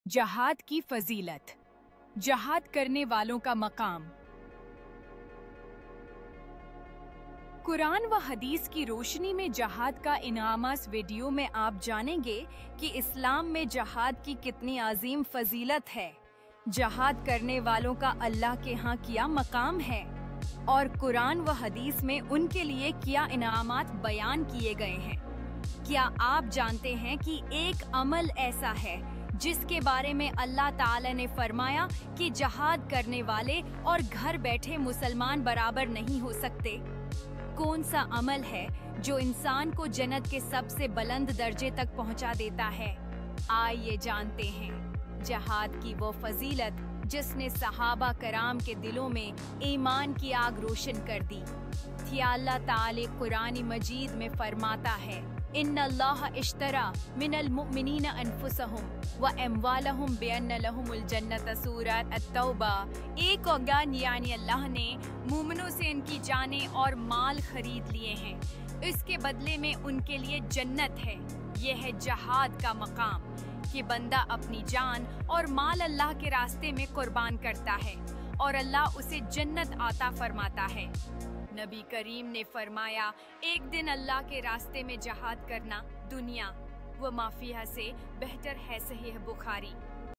जहाद की फजीलत, जहाद करने वालों का मकाम। कुरान व हदीस की रोशनी में जहाद का इनामास वीडियो में आप जानेंगे कि इस्लाम में जहाद की कितनी अजीम फजीलत है। जहाद करने वालों का अल्लाह के यहाँ क्या मकाम है और कुरान व हदीस में उनके लिए क्या इनामात बयान किए गए हैं। क्या आप जानते हैं कि एक अमल ऐसा है जिसके बारे में अल्लाह ताला ने फरमाया कि जहाद करने वाले और घर बैठे मुसलमान बराबर नहीं हो सकते। कौन सा अमल है जो इंसान को जन्नत के सबसे बुलंद दर्जे तक पहुंचा देता है? आइए जानते हैं जहाद की वो फजीलत जिसने सहाबा कराम के दिलों में ईमान की आग रोशन कर दी थी। अल्लाह ताला कुरान मजीद में फरमाता है, इन्नल्लाह इश्तरा मिनल मुमिनीना अनफुसहुम व अमवालहुम बिअन्न लहुमुल जन्नत। सूरत अत-तौबा। एक औगान यानी अल्लाह ने मुमिनों से इनकी जानें और माल खरीद लिए हैं, इसके बदले में उनके लिए जन्नत है। यह है जहाद का मकाम कि बंदा अपनी जान और माल अल्लाह के रास्ते में कुर्बान करता है और अल्लाह उसे जन्नत आता फरमाता है। नबी करीम ने फरमाया, एक दिन अल्लाह के रास्ते में जहाद करना दुनिया व माफिया से बेहतर है। सहीह बुखारी।